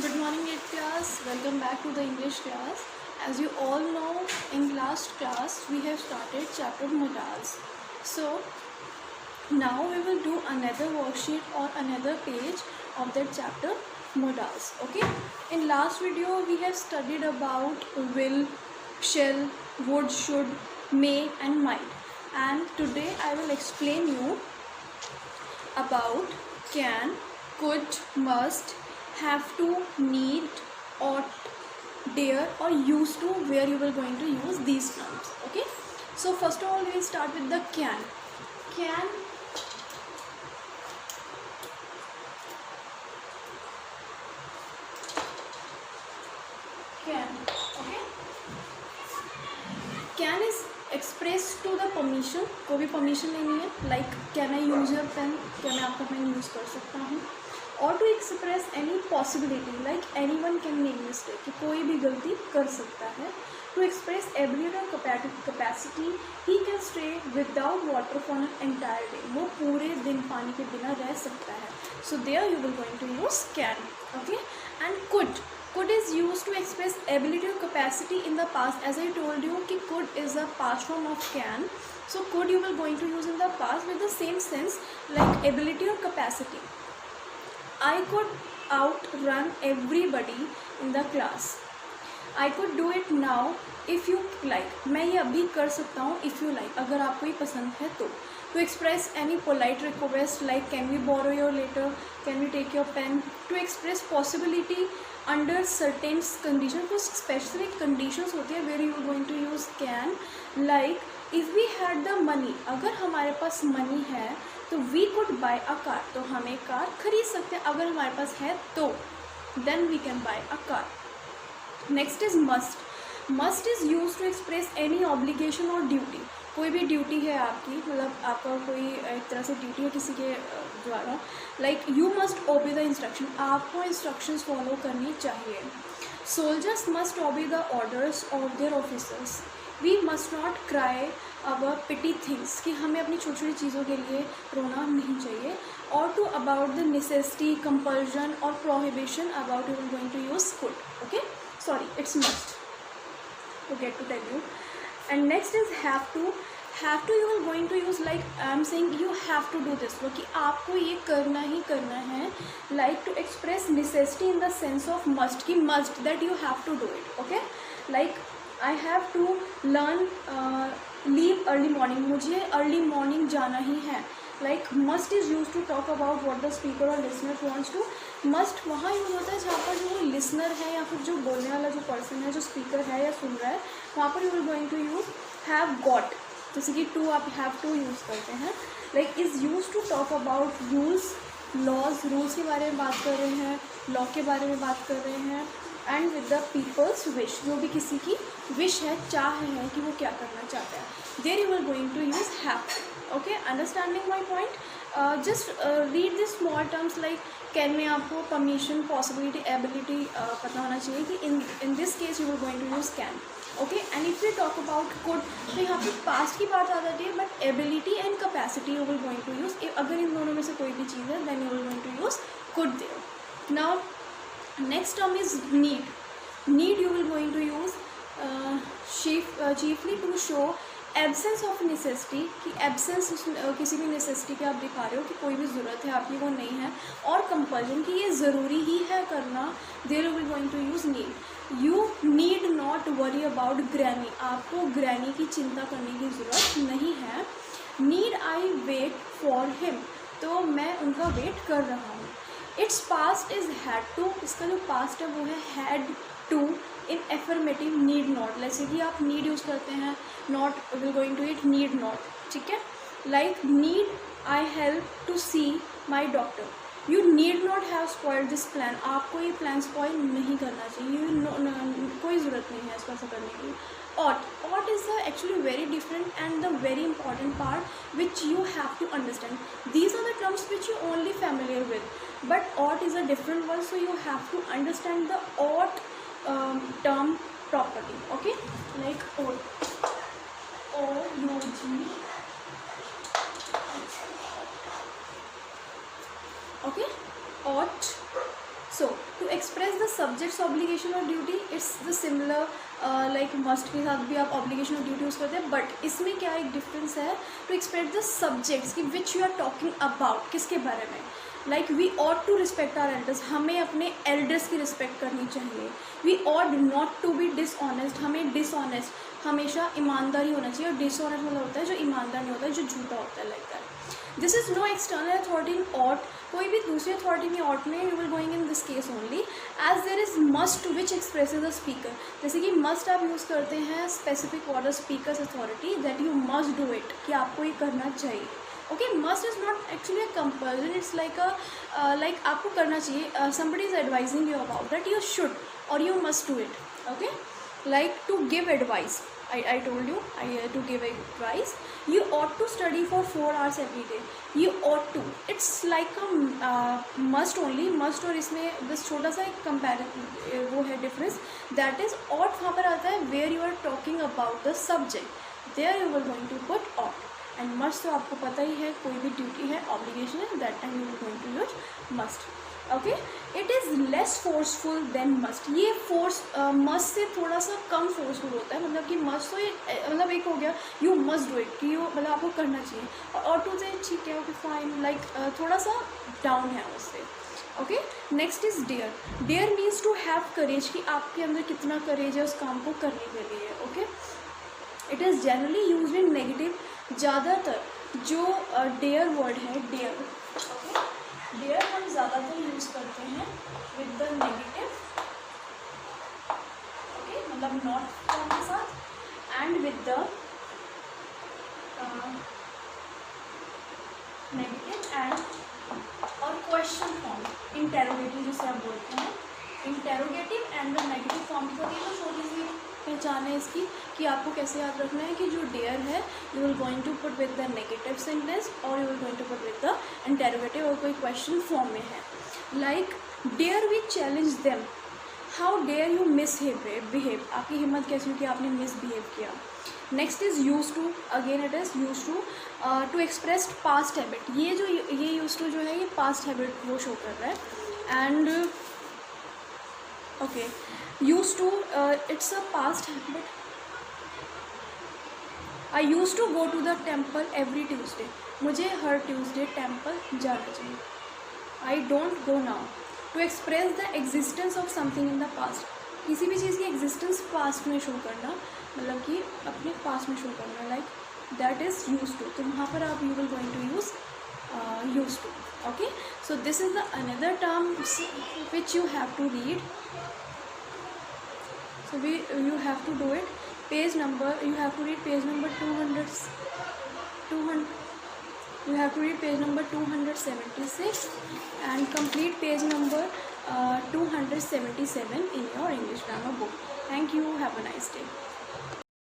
Good morning, 8th class. Welcome back to the English class. As you all know, in last class we have started chapter modals. So now we will do another worksheet or another page of that chapter modals. Okay. In last video we have studied about will, shall, would, should, may, and might. And today I will explain you about can, could, must, have to, need, ought, dare, or used to, where you will going to use these terms. Okay, so first of all we will start with the can. Can okay, can is express to the permission, कोई भी permission लेनी है, like can I use your pen, क्या मैं आपका pen use कर सकता हूँ, और to express any possibility, like any one can make mistake, कि कोई भी गलती कर सकता है. टू एक्सप्रेस एबिलिटी और capacity, he can stay without water for an entire day, वो पूरे दिन पानी के बिना रह सकता है. So there you will going to use can. Okay, and could. Could is used to express ability or capacity in the past. As I told you कि could is a past form of can. So could you will going to use in the past with the same sense like ability or capacity. I could outrun everybody in the class. I could do it now if you like. मैं ये अभी कर सकता हूँ if you like, अगर आपको ये पसंद है तो. To express any polite request like can we borrow your letter, can we take your pen. To express possibility under certain conditions, कुछ specific conditions होती है where you are going to use can, like if we had the money, अगर हमारे पास money है तो we could buy a car, तो हम एक कार खरीद सकते हैं अगर हमारे पास है तो, then we can buy a car. Next is must. Must is used to express any obligation or duty. कोई भी ड्यूटी है आपकी, मतलब आपका कोई एक तरह से ड्यूटी है किसी के द्वारा, like you must obey the instruction, आपको इंस्ट्रक्शंस फॉलो करनी चाहिए. Soldiers must obey the orders of their officers. We must not cry about petty things, कि हमें अपनी छोटी छोटी चीज़ों के लिए रोना नहीं चाहिए. और to about the necessity, compulsion और prohibition, about you are going to use could. Okay, sorry, it's must, forget to tell you. And next is have to. Have to you are going to use like I am saying you have to do this, कि आपको ये करना ही करना है. Like to express necessity in the sense of must, कि must, that you have to do it. Okay, like I have to learn leave early morning, मुझे early morning जाना ही है. Like must is used to talk about what the speaker or listener wants to. Must वहाँ use होता है जहाँ पर जो listener है या फिर जो बोलने वाला जो पर्सन है, जो स्पीकर है या सुन रहा है, वहाँ पर you will going to use have got. जैसे कि टू आप हैव टू यूज़ करते हैं. Like is use to talk about rules, laws, rules के बारे में बात कर रहे हैं, लॉ के बारे में बात कर रहे हैं. And with the people's wish, जो भी किसी की विश है, चाह है कि वो क्या करना चाहता है, there you will going to use have. Okay, understanding my point. Just read this small terms like can में आपको परमिशन, पॉसिबिलिटी, एबिलिटी पता होना चाहिए कि in this case you will going to use can. Okay, and if you talk about could, तो यहाँ पे past की बात आ जाती है, but ability and capacity you will going to use. अगर इन दोनों में से कोई भी चीज़ है then you will going to use could there. Now next term is need. Need you will going to use chiefly to show absence of necessity, कि एब्सेंस किसी भी नेसेसिटी के आप दिखा रहे हो कि कोई भी ज़रूरत है आपकी वो नहीं है. और कंपल्जन, कि ये ज़रूरी ही है करना, there you will going to use need. You need not worry about granny, आपको ग्रैनी की चिंता करने की ज़रूरत नहीं है. Need I wait for him, तो मैं उनका वेट कर रहा हूँ. Its past is had to, इसका जो पास्ट है वो है had to. In affirmative need not, जैसे कि आप नीड यूज़ करते हैं, not will going to it need not. ठीक है, like need I help to see my doctor. You need not have spoiled this plan, आपको ये प्लान स्पॉइल नहीं करना चाहिए, कोई ज़रूरत नहीं है इसको ऐसा करने की. ought is the actually very different and the very important part which you have to understand. These are the terms which you only familiar with, but ought is a different one, so you have to understand the ought term properly. Okay, like ought, O-U-G. Okay, ought. So to express the subjects obligation और duty, it's the similar like must के साथ भी आप obligation और duty use करते हैं, but इसमें क्या एक डिफरेंस है, टू एक्सप्रेस द सब्जेक्ट्स कि which you are talking about, किसके बारे में, like we ought to respect our elders, हमें अपने एल्डर्स की रिस्पेक्ट करनी चाहिए, we ought not to be dishonest, हमें डिसऑनेस्ट हमेशा ईमानदारी होना चाहिए, और डिसऑनेस्ट मतलब होता है जो ईमानदार नहीं होता है, जो झूठा होता है, like that. This is no external authority in ought, कोई भी दूसरी अथॉरिटी में ऑट में, you will going in this case only as there is must which expresses the speaker, जैसे कि मस्ट आप यूज़ करते हैं specific for the speakers authority that you must do it, कि आपको ये करना चाहिए। Okay, must is not actually a compulsion, it's like a like आपको करना चाहिए, somebody is advising you about that you should और you must do it. Okay, like to give advice, I told you, to give advice, you ought to study for 4 hours every day, you ought to, it's like a must only, must और इसमें बस छोटा सा एक comparison वो है difference, that is ought वहाँ पर आता है where you are talking about the subject, there you will going to put ought, and must तो आपको पता ही है, कोई भी ड्यूटी है, ऑब्लिगेशन है, that time you will going to use must. Okay, it is less forceful than must, ये force must से थोड़ा सा कम फोर्सफुल होता है, मतलब कि मस्ट तो ये मतलब एक हो गया यू मस्ट डू इट, कि यू मतलब आपको करना चाहिए, और टू से ठीक है, ओके फाइन, लाइक थोड़ा सा डाउन है उससे। Okay, next is dare, dare means to have courage, कि आपके अंदर कितना करेज है उस काम को करने के लिए। Okay, it is generally use in negative, ज़्यादातर जो डेयर वर्ड है, डेयर, ओके, डेयर हम ज़्यादातर यूज़ करते हैं विद द नेगेटिव, ओके, मतलब नॉट फॉर्म के साथ, and with the negative and और क्वेश्चन फॉर्म, इंटेरोगेटिव जिसे आप बोलते हैं, interrogative and the negative form की होती है। तो छोटी सी पहचान है इसकी कि आपको कैसे याद रखना है कि जो डेयर है you will going to put with the negative sentence और you will going to put with the interrogative, और कोई क्वेश्चन फॉर्म में है, like dare we challenge them, how dare you misbehave, आपकी हिम्मत कैसी हुई कि आपने मिसबिहेव किया। Next is use to, again it is use to express past habit, ये जो ये यूज टू जो है ये पास्ट हैबिट वो शो कर रहा है, and okay, use to it's a past habit, I use to go to the temple every Tuesday, मुझे हर ट्यूजडे टेम्पल जाना चाहिए। I don't go now, to express the existence of something in the past, किसी भी चीज़ की existence past में show करना, मतलब कि अपने पास्ट में शो करना, like that is use to, तो वहाँ पर आप you will going to use use to. Okay, so this is the another term which you have to read, so you have to do it, page number, you have to read page number 200, you have to read page number 276 and complete page number 277 in your English grammar book. Thank you, have a nice day.